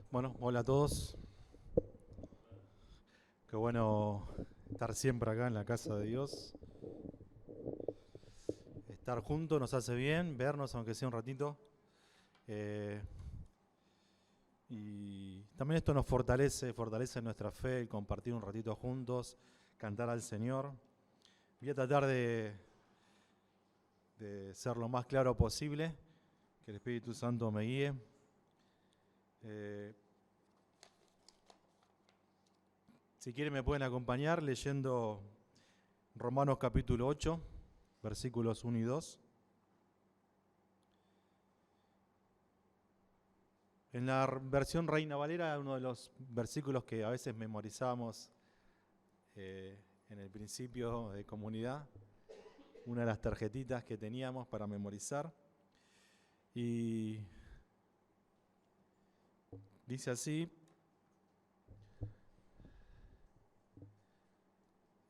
Bueno, hola a todos. Qué bueno estar siempre acá en la casa de Dios. Estar juntos nos hace bien, vernos aunque sea un ratito. Eh, y también esto nos fortalece nuestra fe, el compartir un ratito juntos, cantar al Señor. Voy a tratar de ser lo más claro posible, que el Espíritu Santo me guíe. Eh, si quieren me pueden acompañar leyendo Romanos capítulo 8, versículos 1 y 2. En la versión Reina Valera, uno de los versículos que a veces memorizábamos en el principio de comunidad, una de las tarjetitas que teníamos para memorizar. Y dice así,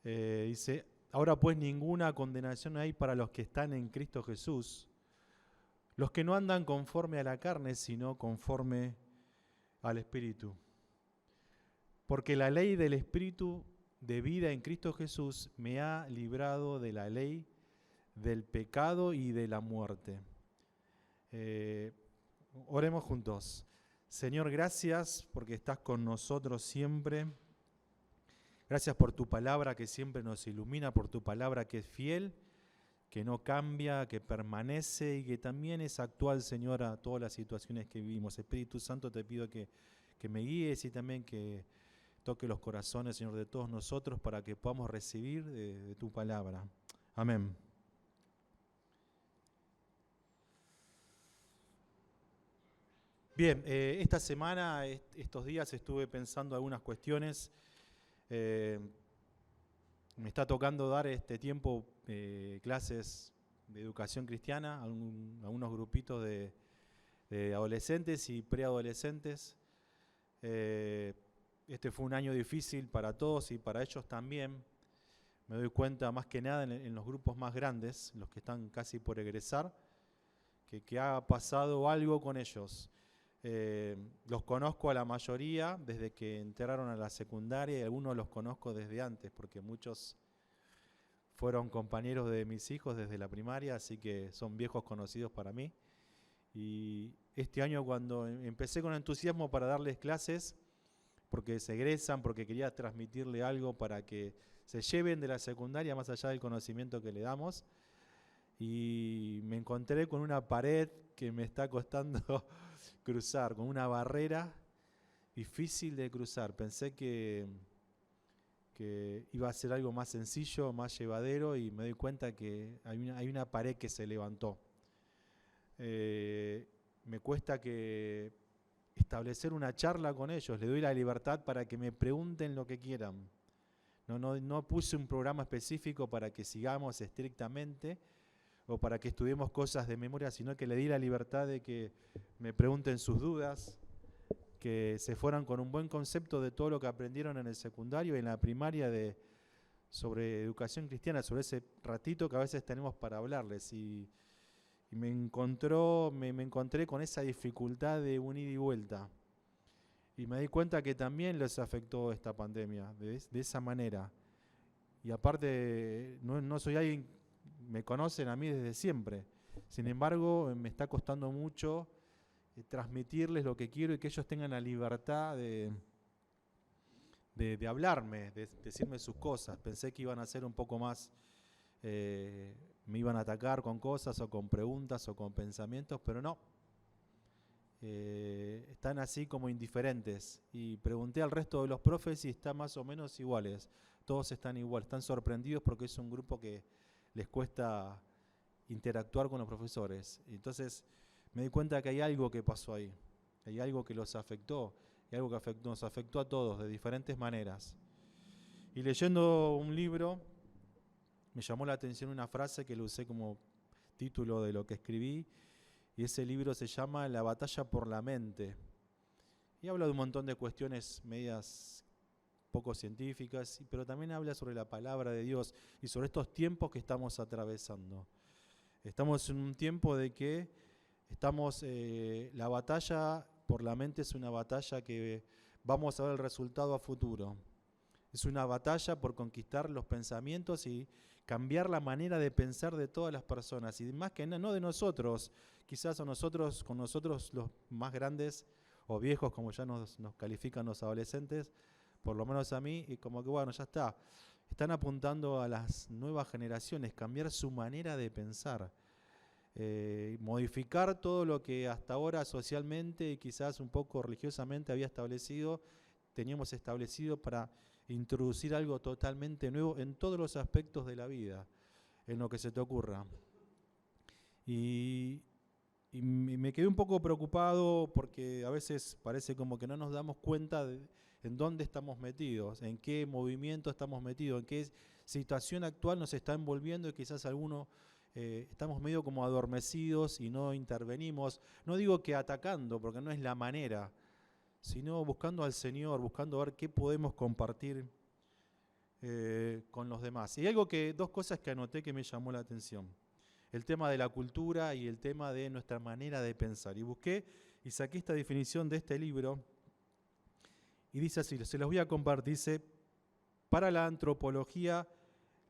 dice, ahora pues ninguna condenación hay para los que están en Cristo Jesús, los que no andan conforme a la carne, sino conforme al Espíritu. Porque la ley del Espíritu de vida en Cristo Jesús me ha librado de la ley del pecado y de la muerte. Oremos juntos. Señor, gracias porque estás con nosotros siempre. Gracias por tu palabra que siempre nos ilumina, por tu palabra que es fiel, que no cambia, que permanece y que también es actual, Señor, a todas las situaciones que vivimos. Espíritu Santo, te pido que me guíes y también que toque los corazones, Señor, de todos nosotros para que podamos recibir de tu palabra. Amén. Bien, esta semana, estos días estuve pensando algunas cuestiones. Me está tocando dar este tiempo clases de educación cristiana a unos grupitos de adolescentes y preadolescentes. Este fue un año difícil para todos y para ellos también. Me doy cuenta más que nada en los grupos más grandes, los que están casi por egresar, que ha pasado algo con ellos. Los conozco a la mayoría desde que entraron a la secundaria y algunos los conozco desde antes, porque muchos fueron compañeros de mis hijos desde la primaria, así que son viejos conocidos para mí. Y este año cuando empecé con entusiasmo para darles clases, porque se egresan, porque quería transmitirle algo para que se lleven de la secundaria más allá del conocimiento que le damos, y me encontré con una pared que me está costando cruzar, con una barrera difícil de cruzar. Pensé que iba a ser algo más sencillo, más llevadero, y me doy cuenta que hay una pared que se levantó. Me cuesta que establecer una charla con ellos, les doy la libertad para que me pregunten lo que quieran. No puse un programa específico para que sigamos estrictamente o para que estudiemos cosas de memoria, sino que le di la libertad de que me pregunten sus dudas, que se fueran con un buen concepto de todo lo que aprendieron en el secundario y en la primaria sobre educación cristiana, sobre ese ratito que a veces tenemos para hablarles. Y me encontré con esa dificultad de un ida y vuelta. Y me di cuenta que también les afectó esta pandemia de esa manera. Y aparte, no soy alguien, me conocen a mí desde siempre. Sin embargo, me está costando mucho transmitirles lo que quiero y que ellos tengan la libertad de hablarme, de decirme sus cosas. Pensé que iban a ser un poco más, me iban a atacar con cosas o con preguntas o con pensamientos, pero no. Están así como indiferentes. Y pregunté al resto de los profes y están más o menos iguales. Todos están igual, están sorprendidos porque es un grupo que les cuesta interactuar con los profesores. Entonces me di cuenta que hay algo que pasó ahí, hay algo que los afectó, y algo que nos afectó a todos de diferentes maneras. Y leyendo un libro, me llamó la atención una frase que lo usé como título de lo que escribí, y ese libro se llama La batalla por la mente. Y habla de un montón de cuestiones medias poco científicas, pero también habla sobre la palabra de Dios y sobre estos tiempos que estamos atravesando. Estamos en un tiempo de que estamos, la batalla por la mente es una batalla que vamos a ver el resultado a futuro. Es una batalla por conquistar los pensamientos y cambiar la manera de pensar de todas las personas. Y más que nada, no de nosotros, quizás con nosotros los más grandes o viejos, como ya nos califican los adolescentes, por lo menos a mí, y como que bueno, ya está. Están apuntando a las nuevas generaciones, cambiar su manera de pensar. Modificar todo lo que hasta ahora socialmente y quizás un poco religiosamente teníamos establecido para introducir algo totalmente nuevo en todos los aspectos de la vida, en lo que se te ocurra. Y me quedé un poco preocupado porque a veces parece como que no nos damos cuenta de en dónde estamos metidos, en qué movimiento estamos metidos, en qué situación actual nos está envolviendo y quizás algunos estamos medio como adormecidos y no intervenimos. No digo que atacando, porque no es la manera, sino buscando al Señor, buscando ver qué podemos compartir con los demás. Y dos cosas que anoté que me llamó la atención. El tema de la cultura y el tema de nuestra manera de pensar. Y busqué y saqué esta definición de este libro y dice así, se los voy a compartir. Dice, para la antropología,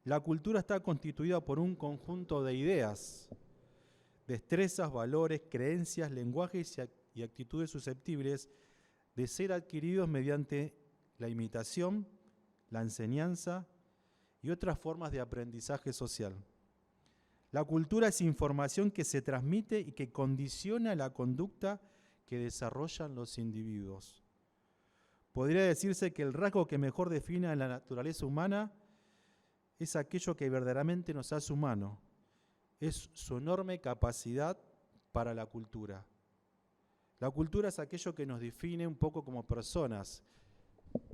la cultura está constituida por un conjunto de ideas, destrezas, valores, creencias, lenguajes y actitudes susceptibles de ser adquiridos mediante la imitación, la enseñanza y otras formas de aprendizaje social. La cultura es información que se transmite y que condiciona la conducta que desarrollan los individuos. Podría decirse que el rasgo que mejor define a la naturaleza humana es aquello que verdaderamente nos hace humanos. Es su enorme capacidad para la cultura. La cultura es aquello que nos define un poco como personas.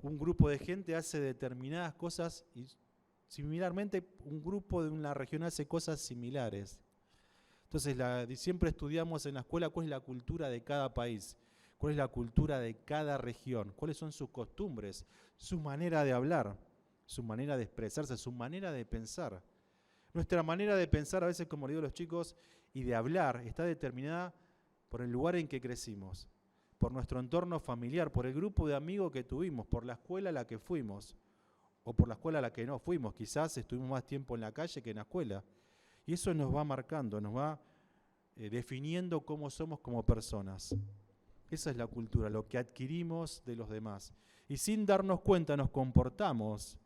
Un grupo de gente hace determinadas cosas y similarmente un grupo de una región hace cosas similares. Entonces siempre estudiamos en la escuela cuál es la cultura de cada país, cuál es la cultura de cada región, cuáles son sus costumbres, su manera de hablar, su manera de expresarse, su manera de pensar. Nuestra manera de pensar, a veces como le digo a los chicos, y de hablar, está determinada por el lugar en que crecimos, por nuestro entorno familiar, por el grupo de amigos que tuvimos, por la escuela a la que fuimos, o por la escuela a la que no fuimos. Quizás estuvimos más tiempo en la calle que en la escuela. Y eso nos va marcando, nos va definiendo cómo somos como personas. Esa es la cultura, lo que adquirimos de los demás. Y sin darnos cuenta nos comportamos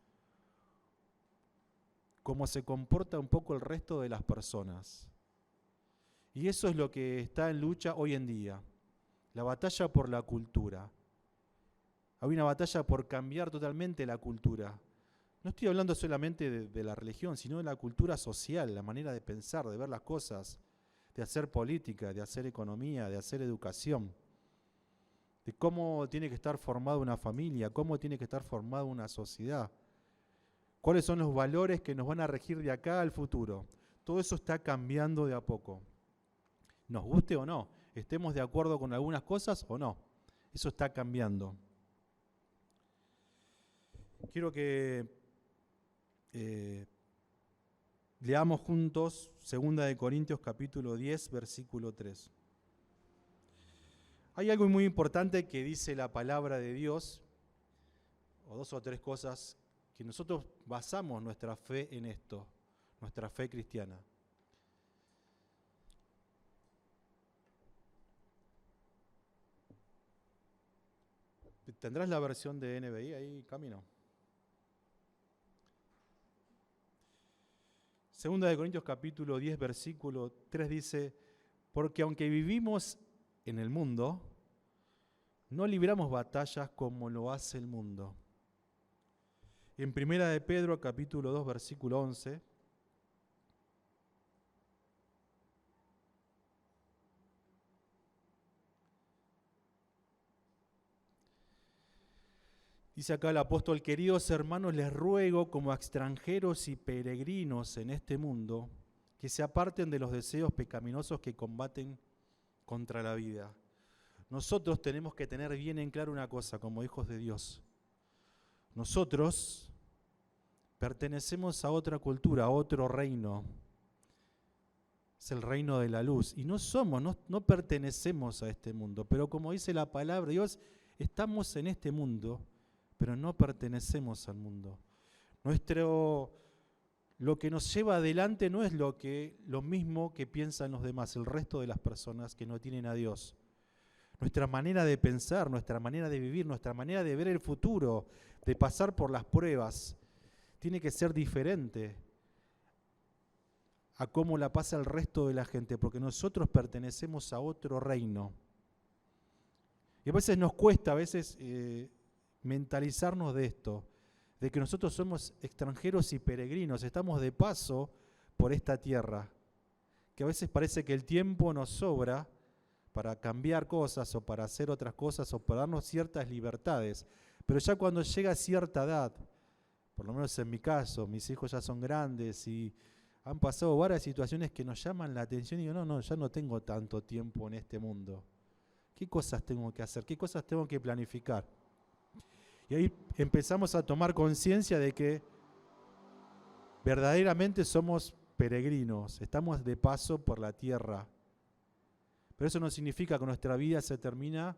como se comporta un poco el resto de las personas. Y eso es lo que está en lucha hoy en día. La batalla por la cultura. Hay una batalla por cambiar totalmente la cultura. No estoy hablando solamente de la religión, sino de la cultura social, la manera de pensar, de ver las cosas, de hacer política, de hacer economía, de hacer educación, de cómo tiene que estar formada una familia, cómo tiene que estar formada una sociedad, cuáles son los valores que nos van a regir de acá al futuro. Todo eso está cambiando de a poco. Nos guste o no, estemos de acuerdo con algunas cosas o no, eso está cambiando. Quiero que leamos juntos 2 Corintios capítulo 10, versículo 3. Hay algo muy importante que dice la palabra de Dios, o 2 o 3 cosas, que nosotros basamos nuestra fe en esto, nuestra fe cristiana. ¿Tendrás la versión de NBI ahí, Camino? 2 Corintios capítulo 10, versículo 3 dice, porque aunque vivimos en el mundo, no libramos batallas como lo hace el mundo. En 1 de Pedro capítulo 2, versículo 11, dice acá el apóstol, queridos hermanos, les ruego como a extranjeros y peregrinos en este mundo, que se aparten de los deseos pecaminosos que combaten contra la vida. Nosotros tenemos que tener bien en claro una cosa como hijos de Dios. Nosotros pertenecemos a otra cultura, a otro reino. es el reino de la luz. Y no pertenecemos a este mundo, pero como dice la palabra de Dios, estamos en este mundo, pero no pertenecemos al mundo. Lo que nos lleva adelante no es lo mismo que piensan los demás, el resto de las personas que no tienen a Dios. Nuestra manera de pensar, nuestra manera de vivir, nuestra manera de ver el futuro, de pasar por las pruebas, tiene que ser diferente a cómo la pasa el resto de la gente, porque nosotros pertenecemos a otro reino. Y a veces nos cuesta, mentalizarnos de esto, de que nosotros somos extranjeros y peregrinos, estamos de paso por esta tierra, que a veces parece que el tiempo nos sobra para cambiar cosas o para hacer otras cosas o para darnos ciertas libertades, pero ya cuando llega a cierta edad, por lo menos en mi caso, mis hijos ya son grandes y han pasado varias situaciones que nos llaman la atención y digo, no, ya no tengo tanto tiempo en este mundo. ¿Qué cosas tengo que hacer? ¿Qué cosas tengo que planificar? Y ahí empezamos a tomar conciencia de que verdaderamente somos peregrinos, estamos de paso por la tierra. Pero eso no significa que nuestra vida se termina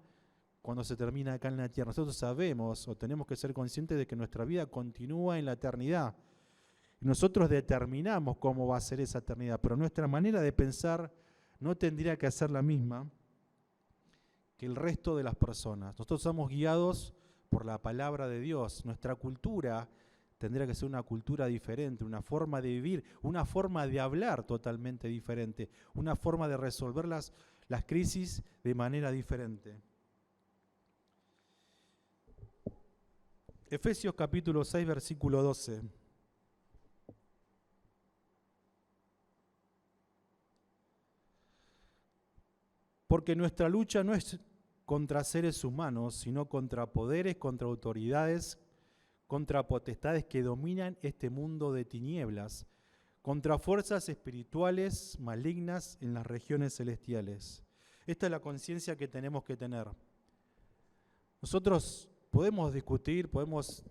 cuando se termina acá en la tierra. Nosotros sabemos o tenemos que ser conscientes de que nuestra vida continúa en la eternidad. Y nosotros determinamos cómo va a ser esa eternidad, pero nuestra manera de pensar no tendría que ser la misma que el resto de las personas. Nosotros somos guiados por la palabra de Dios. Nuestra cultura tendría que ser una cultura diferente, una forma de vivir, una forma de hablar totalmente diferente, una forma de resolver las crisis de manera diferente. Efesios capítulo 6, versículo 12. Porque nuestra lucha no es contra seres humanos, sino contra poderes, contra autoridades, contra potestades que dominan este mundo de tinieblas, contra fuerzas espirituales malignas en las regiones celestiales. Esta es la conciencia que tenemos que tener. Nosotros podemos discutir, podemos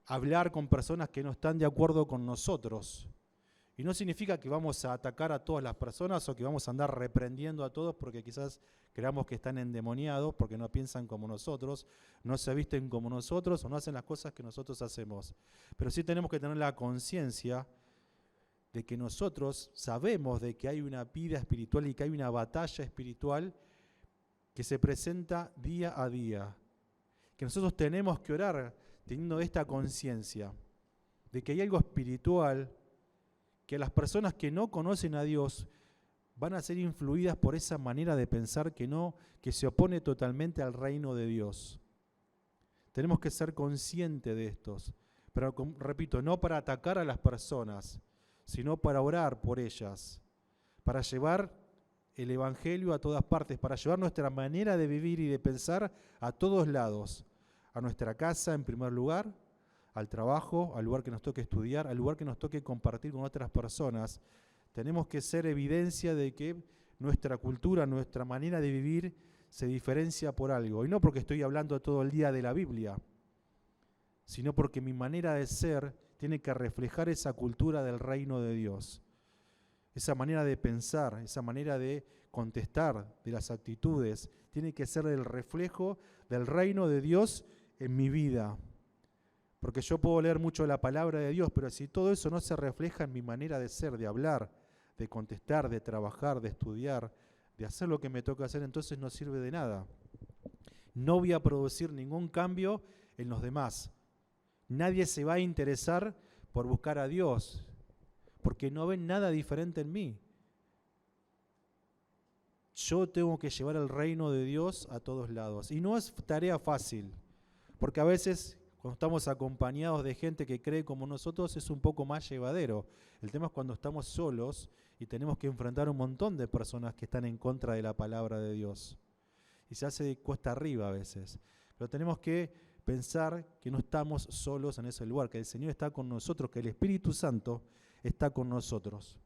hablar con personas que no están de acuerdo con nosotros. Y no significa que vamos a atacar a todas las personas o que vamos a andar reprendiendo a todos porque quizás creamos que están endemoniados, porque no piensan como nosotros, no se visten como nosotros o no hacen las cosas que nosotros hacemos. Pero sí tenemos que tener la conciencia de que nosotros sabemos de que hay una vida espiritual y que hay una batalla espiritual que se presenta día a día. Que nosotros tenemos que orar teniendo esta conciencia de que hay algo espiritual, que las personas que no conocen a Dios van a ser influidas por esa manera de pensar que se opone totalmente al reino de Dios. Tenemos que ser conscientes de estos, pero repito, no para atacar a las personas, sino para orar por ellas, para llevar el evangelio a todas partes, para llevar nuestra manera de vivir y de pensar a todos lados, a nuestra casa en primer lugar, al trabajo, al lugar que nos toque estudiar, al lugar que nos toque compartir con otras personas. Tenemos que ser evidencia de que nuestra cultura, nuestra manera de vivir se diferencia por algo. Y no porque estoy hablando todo el día de la Biblia, sino porque mi manera de ser tiene que reflejar esa cultura del reino de Dios. Esa manera de pensar, esa manera de contestar de las actitudes, tiene que ser el reflejo del reino de Dios en mi vida. Porque yo puedo leer mucho la palabra de Dios, pero si todo eso no se refleja en mi manera de ser, de hablar, de contestar, de trabajar, de estudiar, de hacer lo que me toca hacer, entonces no sirve de nada. No voy a producir ningún cambio en los demás. Nadie se va a interesar por buscar a Dios, porque no ven nada diferente en mí. Yo tengo que llevar el reino de Dios a todos lados. Y no es tarea fácil, porque a veces cuando estamos acompañados de gente que cree como nosotros es un poco más llevadero. El tema es cuando estamos solos y tenemos que enfrentar un montón de personas que están en contra de la palabra de Dios. Y se hace cuesta arriba a veces. Pero tenemos que pensar que no estamos solos en ese lugar, que el Señor está con nosotros, que el Espíritu Santo está con nosotros.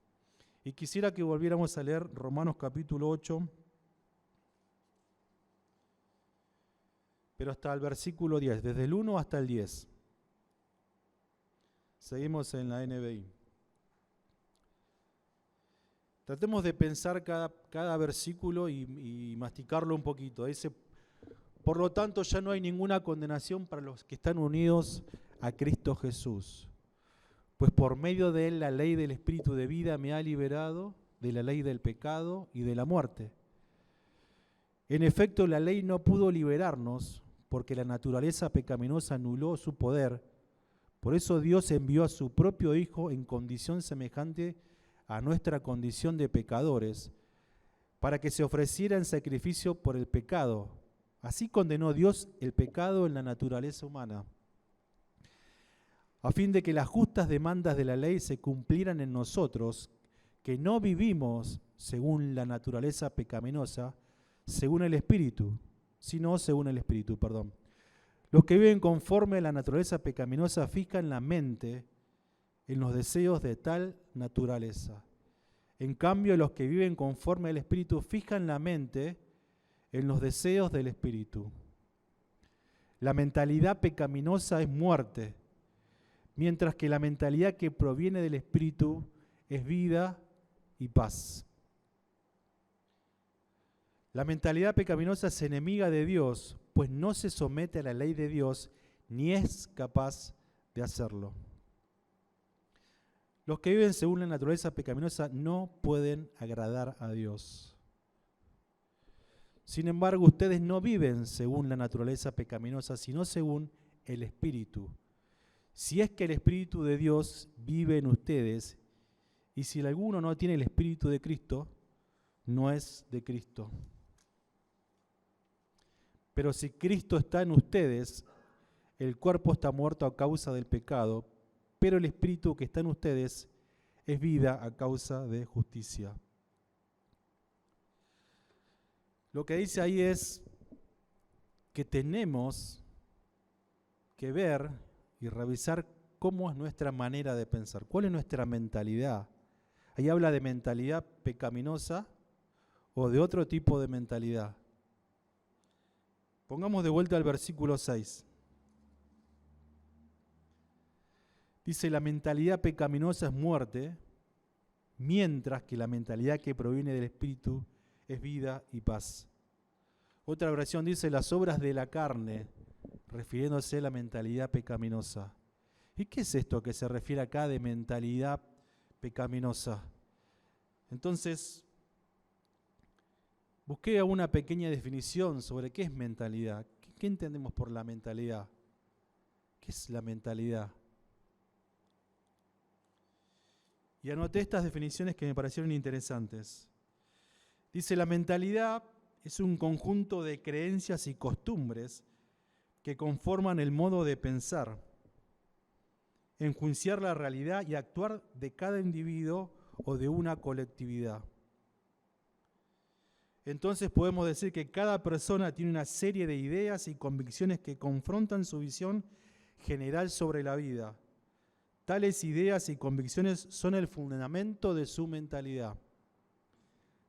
Y quisiera que volviéramos a leer Romanos capítulo 8, pero hasta el versículo 10, desde el 1 hasta el 10. Seguimos en la NBI. Tratemos de pensar cada versículo y masticarlo un poquito. Dice, por lo tanto ya no hay ninguna condenación para los que están unidos a Cristo Jesús. Pues por medio de él la ley del Espíritu de vida me ha liberado de la ley del pecado y de la muerte. En efecto, la ley no pudo liberarnos porque la naturaleza pecaminosa anuló su poder. Por eso Dios envió a su propio Hijo en condición semejante a nuestra condición de pecadores, para que se ofreciera en sacrificio por el pecado. Así condenó Dios el pecado en la naturaleza humana, a fin de que las justas demandas de la ley se cumplieran en nosotros, que no vivimos según la naturaleza pecaminosa, según el Espíritu, sino según el Espíritu, perdón. Los que viven conforme a la naturaleza pecaminosa fijan la mente en los deseos de tal naturaleza. En cambio, los que viven conforme al Espíritu fijan la mente en los deseos del Espíritu. La mentalidad pecaminosa es muerte, mientras que la mentalidad que proviene del Espíritu es vida y paz. La mentalidad pecaminosa es enemiga de Dios, pues no se somete a la ley de Dios ni es capaz de hacerlo. Los que viven según la naturaleza pecaminosa no pueden agradar a Dios. Sin embargo, ustedes no viven según la naturaleza pecaminosa, sino según el Espíritu. Si es que el Espíritu de Dios vive en ustedes, y si alguno no tiene el Espíritu de Cristo, no es de Cristo. Pero si Cristo está en ustedes, el cuerpo está muerto a causa del pecado, pero el Espíritu que está en ustedes es vida a causa de justicia. Lo que dice ahí es que tenemos que ver y revisar cómo es nuestra manera de pensar, cuál es nuestra mentalidad. Ahí habla de mentalidad pecaminosa o de otro tipo de mentalidad. Pongamos de vuelta al versículo 6. Dice, la mentalidad pecaminosa es muerte, mientras que la mentalidad que proviene del Espíritu es vida y paz. Otra versión dice, las obras de la carne, refiriéndose a la mentalidad pecaminosa. ¿Y qué es esto que se refiere acá de mentalidad pecaminosa? Entonces, busqué una pequeña definición sobre qué es mentalidad. ¿Qué entendemos por la mentalidad? ¿Qué es la mentalidad? Y anoté estas definiciones que me parecieron interesantes. Dice, la mentalidad es un conjunto de creencias y costumbres que conforman el modo de pensar, enjuiciar la realidad y actuar de cada individuo o de una colectividad. Entonces podemos decir que cada persona tiene una serie de ideas y convicciones que confrontan su visión general sobre la vida. Tales ideas y convicciones son el fundamento de su mentalidad.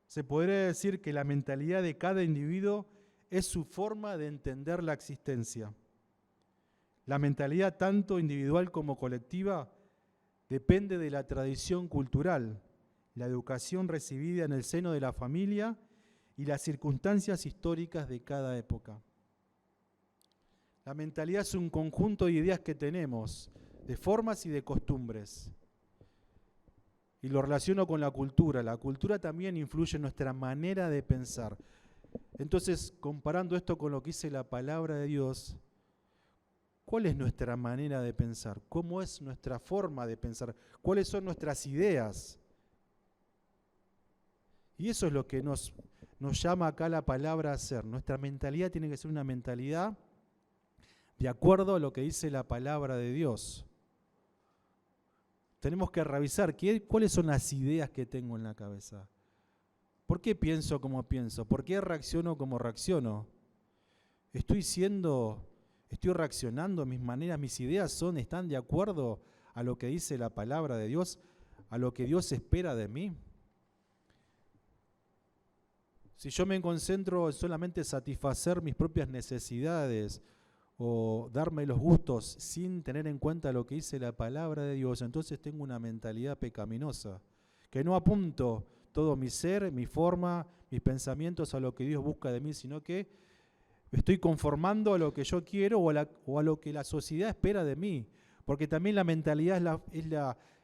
Se podría decir que la mentalidad de cada individuo es su forma de entender la existencia. La mentalidad tanto individual como colectiva depende de la tradición cultural, la educación recibida en el seno de la familia y las circunstancias históricas de cada época. La mentalidad es un conjunto de ideas que tenemos, de formas y de costumbres. Y lo relaciono con la cultura. La cultura también influye en nuestra manera de pensar. Entonces, comparando esto con lo que dice la palabra de Dios, ¿cuál es nuestra manera de pensar? ¿Cómo es nuestra forma de pensar? ¿Cuáles son nuestras ideas? Y eso es lo que nos llama acá la palabra a hacer. Nuestra mentalidad tiene que ser una mentalidad de acuerdo a lo que dice la palabra de Dios. Tenemos que revisar cuáles son las ideas que tengo en la cabeza. ¿Por qué pienso como pienso? ¿Por qué reacciono como reacciono? ¿Estoy reaccionando? ¿Mis maneras, mis ideas están de acuerdo a lo que dice la palabra de Dios? ¿A lo que Dios espera de mí? Si yo me concentro en solamente satisfacer mis propias necesidades o darme los gustos sin tener en cuenta lo que dice la palabra de Dios, entonces tengo una mentalidad pecaminosa, que no apunto todo mi ser, mi forma, mis pensamientos a lo que Dios busca de mí, sino que me estoy conformando a lo que yo quiero o a lo que la sociedad espera de mí. Porque también la mentalidad es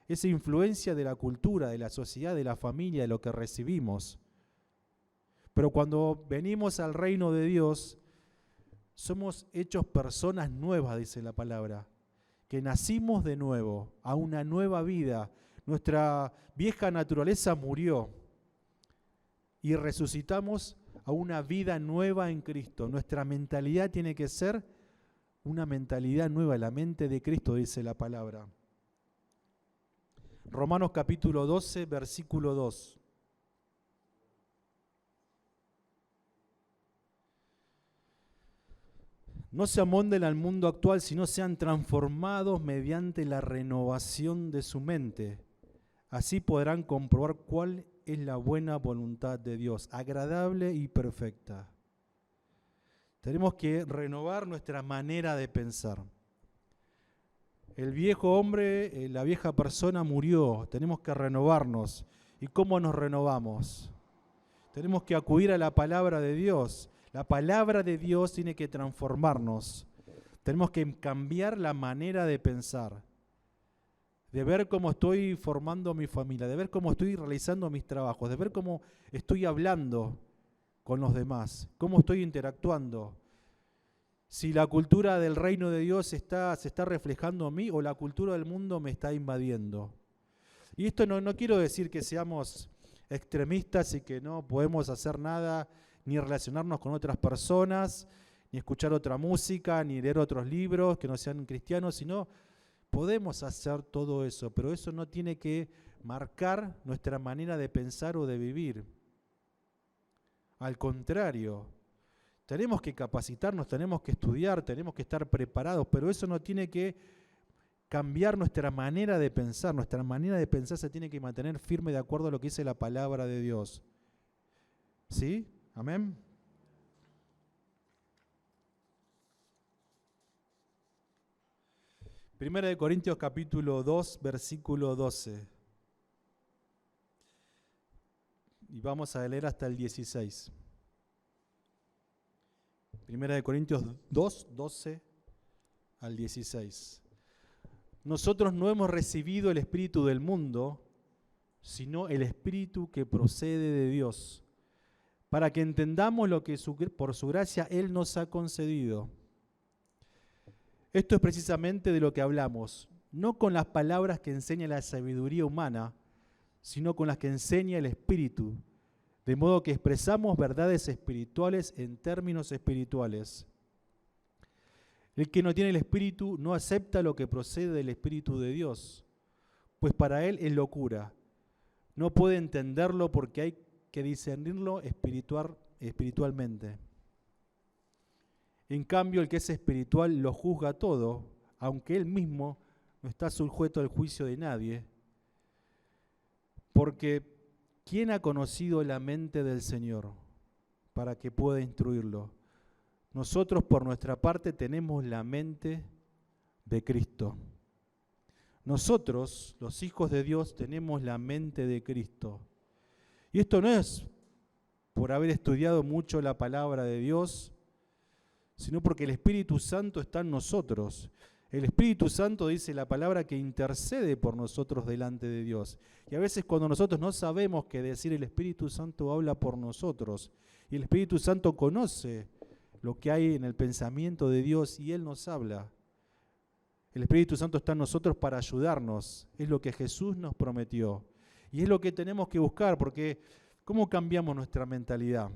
esa influencia de la cultura, de la sociedad, de la familia, de lo que recibimos. Pero cuando venimos al reino de Dios, somos hechos personas nuevas, dice la palabra, que nacimos de nuevo, a una nueva vida. Nuestra vieja naturaleza murió y resucitamos a una vida nueva en Cristo. Nuestra mentalidad tiene que ser una mentalidad nueva, la mente de Cristo, dice la palabra. Romanos capítulo 12, versículo 2. No se amolden al mundo actual, sino sean transformados mediante la renovación de su mente. Así podrán comprobar cuál es la buena voluntad de Dios, agradable y perfecta. Tenemos que renovar nuestra manera de pensar. El viejo hombre, la vieja persona murió, tenemos que renovarnos. ¿Y cómo nos renovamos? Tenemos que acudir a la palabra de Dios. La palabra de Dios tiene que transformarnos. Tenemos que cambiar la manera de pensar, de ver cómo estoy formando mi familia, de ver cómo estoy realizando mis trabajos, de ver cómo estoy hablando con los demás, cómo estoy interactuando. Si la cultura del reino de Dios se está reflejando en mí o la cultura del mundo me está invadiendo. Y esto no quiero decir que seamos extremistas y que no podemos hacer nada, ni relacionarnos con otras personas, ni escuchar otra música, ni leer otros libros que no sean cristianos, sino podemos hacer todo eso, pero eso no tiene que marcar nuestra manera de pensar o de vivir. Al contrario, tenemos que capacitarnos, tenemos que estudiar, tenemos que estar preparados, pero eso no tiene que cambiar nuestra manera de pensar. Nuestra manera de pensar se tiene que mantener firme de acuerdo a lo que dice la palabra de Dios. ¿Sí? Amén. Primera de Corintios capítulo 2, versículo 12. Y vamos a leer hasta el 16. Primera de Corintios 2, 12 al 16. Nosotros no hemos recibido el espíritu del mundo, sino el espíritu que procede de Dios, para que entendamos lo que por su gracia Él nos ha concedido. Esto es precisamente de lo que hablamos, no con las palabras que enseña la sabiduría humana, sino con las que enseña el Espíritu, de modo que expresamos verdades espirituales en términos espirituales. El que no tiene el Espíritu no acepta lo que procede del Espíritu de Dios, pues para él es locura. No puede entenderlo porque hay que discernirlo espiritualmente. En cambio, el que es espiritual lo juzga todo, aunque él mismo no está sujeto al juicio de nadie. Porque ¿quién ha conocido la mente del Señor para que pueda instruirlo? Nosotros por nuestra parte tenemos la mente de Cristo. Nosotros, los hijos de Dios, tenemos la mente de Cristo. Y esto no es por haber estudiado mucho la palabra de Dios, sino porque el Espíritu Santo está en nosotros. El Espíritu Santo dice la palabra que intercede por nosotros delante de Dios. Y a veces cuando nosotros no sabemos qué decir, el Espíritu Santo habla por nosotros. Y el Espíritu Santo conoce lo que hay en el pensamiento de Dios y Él nos habla. El Espíritu Santo está en nosotros para ayudarnos. Es lo que Jesús nos prometió. Y es lo que tenemos que buscar, porque ¿cómo cambiamos nuestra mentalidad?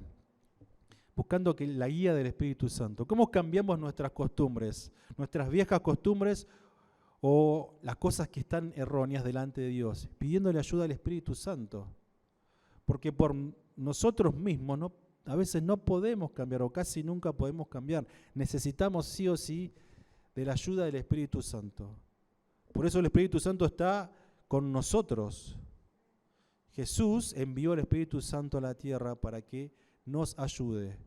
Buscando la guía del Espíritu Santo. ¿Cómo cambiamos nuestras costumbres? Nuestras viejas costumbres o las cosas que están erróneas delante de Dios. Pidiéndole ayuda al Espíritu Santo. Porque por nosotros mismos a veces no podemos cambiar o casi nunca podemos cambiar. Necesitamos sí o sí de la ayuda del Espíritu Santo. Por eso el Espíritu Santo está con nosotros. Jesús envió al Espíritu Santo a la tierra para que nos ayude,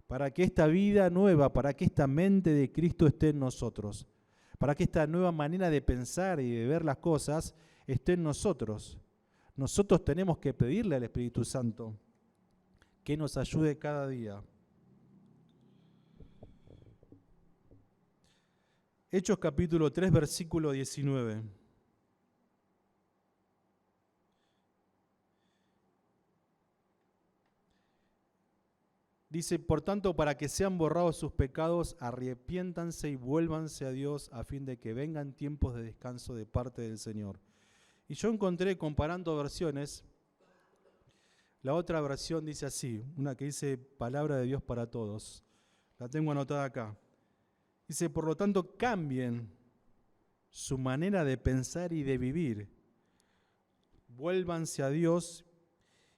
para que esta vida nueva, para que esta mente de Cristo esté en nosotros, para que esta nueva manera de pensar y de ver las cosas esté en nosotros. Nosotros tenemos que pedirle al Espíritu Santo que nos ayude cada día. Hechos capítulo 3, versículo 19. Dice, por tanto, para que sean borrados sus pecados, arrepiéntanse y vuélvanse a Dios a fin de que vengan tiempos de descanso de parte del Señor. Y yo encontré, comparando versiones, la otra versión dice así, una que dice palabra de Dios para todos. La tengo anotada acá. Dice, por lo tanto, cambien su manera de pensar y de vivir. Vuélvanse a Dios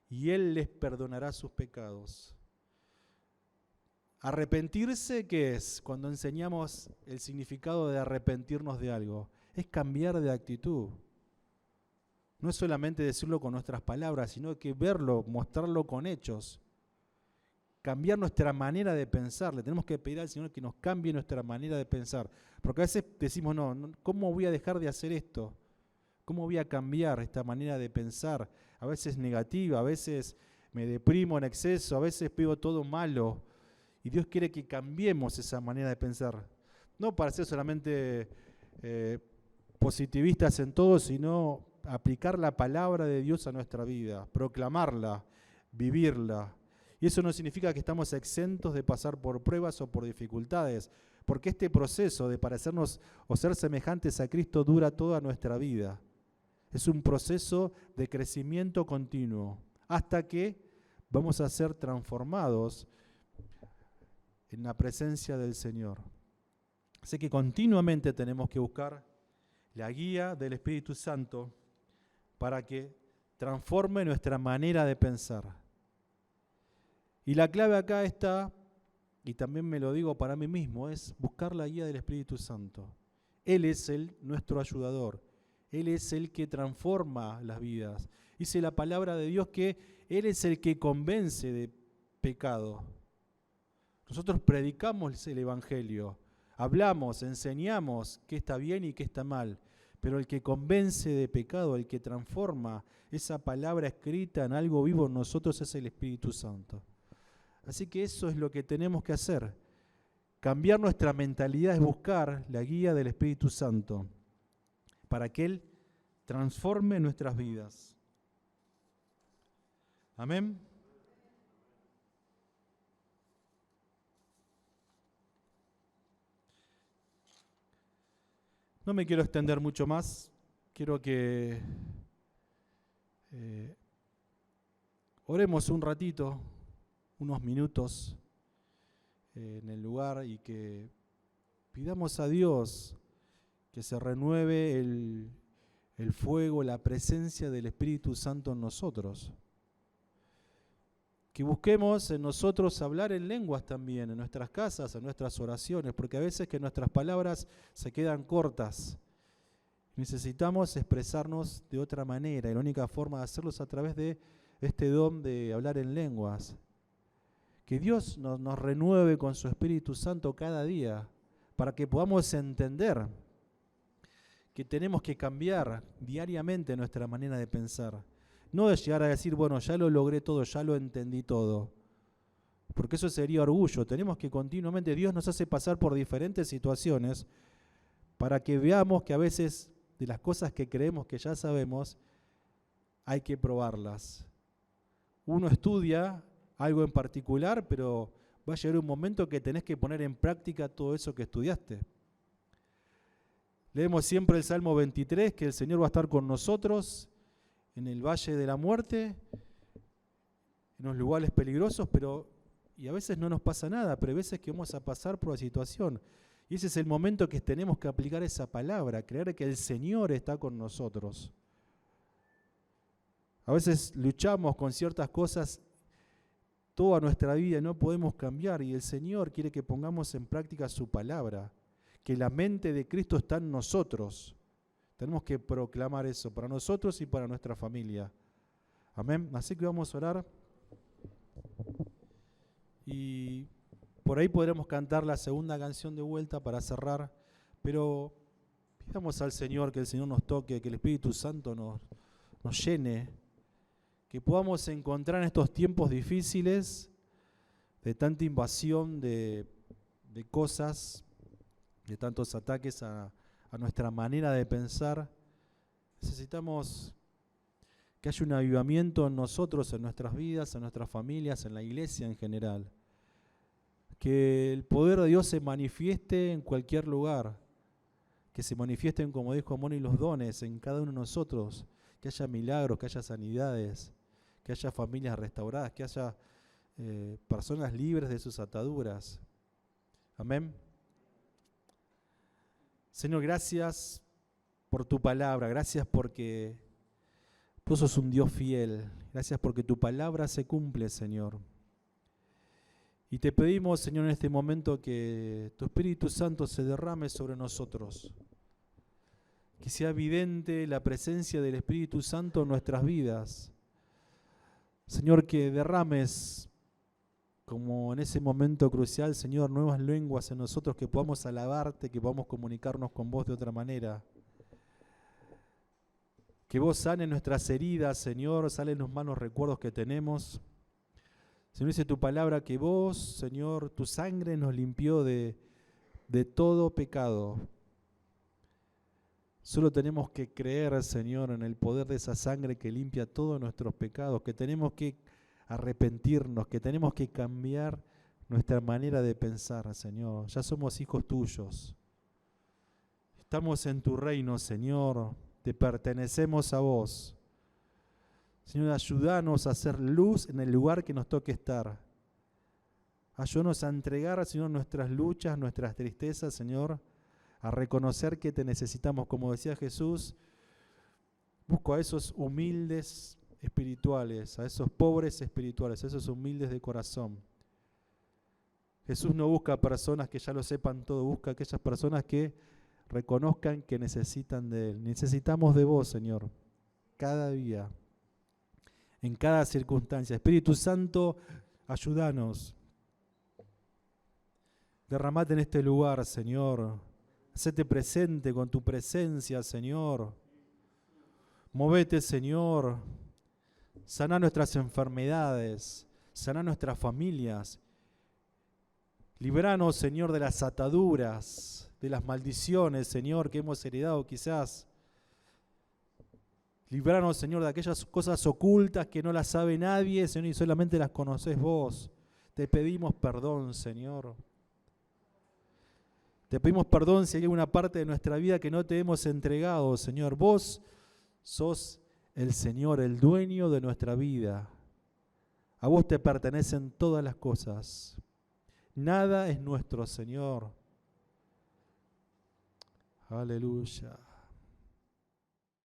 y Él les perdonará sus pecados. Arrepentirse, ¿qué es? Cuando enseñamos el significado de arrepentirnos de algo, es cambiar de actitud. No es solamente decirlo con nuestras palabras, sino que verlo, mostrarlo con hechos. Cambiar nuestra manera de pensar. Le tenemos que pedir al Señor que nos cambie nuestra manera de pensar. Porque a veces decimos, no, ¿cómo voy a dejar de hacer esto? ¿Cómo voy a cambiar esta manera de pensar? A veces negativa, a veces me deprimo en exceso, a veces pido todo malo. Y Dios quiere que cambiemos esa manera de pensar. No para ser solamente positivistas en todo, sino aplicar la palabra de Dios a nuestra vida, proclamarla, vivirla. Y eso no significa que estamos exentos de pasar por pruebas o por dificultades, porque este proceso de parecernos o ser semejantes a Cristo dura toda nuestra vida. Es un proceso de crecimiento continuo, hasta que vamos a ser transformados en la presencia del Señor. Así que continuamente tenemos que buscar la guía del Espíritu Santo para que transforme nuestra manera de pensar. Y la clave acá está, y también me lo digo para mí mismo, es buscar la guía del Espíritu Santo. Él es nuestro ayudador. Él es el que transforma las vidas. Dice la palabra de Dios que Él es el que convence de pecado. Nosotros predicamos el Evangelio, hablamos, enseñamos qué está bien y qué está mal, pero el que convence de pecado, el que transforma esa palabra escrita en algo vivo en nosotros es el Espíritu Santo. Así que eso es lo que tenemos que hacer. Cambiar nuestra mentalidad es buscar la guía del Espíritu Santo para que Él transforme nuestras vidas. Amén. No me quiero extender mucho más, quiero que oremos un ratito, unos minutos en el lugar y que pidamos a Dios que se renueve el fuego, la presencia del Espíritu Santo en nosotros. Que busquemos en nosotros hablar en lenguas también, en nuestras casas, en nuestras oraciones, porque a veces que nuestras palabras se quedan cortas. Necesitamos expresarnos de otra manera, y la única forma de hacerlo es a través de este don de hablar en lenguas. Que Dios nos renueve con su Espíritu Santo cada día, para que podamos entender que tenemos que cambiar diariamente nuestra manera de pensar. No de llegar a decir, bueno, ya lo logré todo, ya lo entendí todo. Porque eso sería orgullo. Tenemos que continuamente, Dios nos hace pasar por diferentes situaciones para que veamos que a veces de las cosas que creemos que ya sabemos, hay que probarlas. Uno estudia algo en particular, pero va a llegar un momento que tenés que poner en práctica todo eso que estudiaste. Leemos siempre el Salmo 23, que el Señor va a estar con nosotros en el valle de la muerte, en los lugares peligrosos, y a veces no nos pasa nada, pero hay veces que vamos a pasar por la situación. Y ese es el momento que tenemos que aplicar esa palabra, creer que el Señor está con nosotros. A veces luchamos con ciertas cosas toda nuestra vida y no podemos cambiar, y el Señor quiere que pongamos en práctica su palabra, que la mente de Cristo está en nosotros. Tenemos que proclamar eso para nosotros y para nuestra familia. Amén. Así que vamos a orar. Y por ahí podremos cantar la segunda canción de vuelta para cerrar. Pero pidamos al Señor que el Señor nos toque, que el Espíritu Santo nos llene que podamos encontrar en estos tiempos difíciles, de tanta invasión de cosas, de tantos ataques a nuestra manera de pensar, necesitamos que haya un avivamiento en nosotros, en nuestras vidas, en nuestras familias, en la iglesia en general. Que el poder de Dios se manifieste en cualquier lugar, que se manifiesten, como dijo Moni, los dones en cada uno de nosotros, que haya milagros, que haya sanidades, que haya familias restauradas, que haya personas libres de sus ataduras. Amén. Señor, gracias por tu palabra, gracias porque tú sos un Dios fiel, gracias porque tu palabra se cumple, Señor. Y te pedimos, Señor, en este momento que tu Espíritu Santo se derrame sobre nosotros, que sea evidente la presencia del Espíritu Santo en nuestras vidas. Señor, que derrames, como en ese momento crucial, Señor, nuevas lenguas en nosotros, que podamos alabarte, que podamos comunicarnos con vos de otra manera. Que vos sanes nuestras heridas, Señor, salen los malos recuerdos que tenemos. Señor, dice tu palabra que vos, Señor, tu sangre nos limpió de todo pecado. Solo tenemos que creer, Señor, en el poder de esa sangre que limpia todos nuestros pecados, que tenemos que arrepentirnos, que tenemos que cambiar nuestra manera de pensar, Señor. Ya somos hijos tuyos. Estamos en tu reino, Señor. Te pertenecemos a vos. Señor, ayúdanos a hacer luz en el lugar que nos toque estar. Ayúdanos a entregar, Señor, nuestras luchas, nuestras tristezas, Señor, a reconocer que te necesitamos. Como decía Jesús, busco a esos humildes espirituales, a esos pobres espirituales, a esos humildes de corazón. Jesús no busca personas que ya lo sepan todo, busca a aquellas personas que reconozcan que necesitan de Él. Necesitamos de vos, Señor, cada día, en cada circunstancia. Espíritu Santo, ayúdanos. Derramate en este lugar, Señor. Hacete presente con tu presencia, Señor. Movete, Señor. Saná nuestras enfermedades. Saná nuestras familias. Libranos, Señor, de las ataduras, de las maldiciones, Señor, que hemos heredado quizás. Libranos, Señor, de aquellas cosas ocultas que no las sabe nadie, Señor, y solamente las conocés vos. Te pedimos perdón, Señor. Te pedimos perdón si hay alguna parte de nuestra vida que no te hemos entregado, Señor. Vos sos el Señor, el dueño de nuestra vida. A vos te pertenecen todas las cosas. Nada es nuestro, Señor. Aleluya.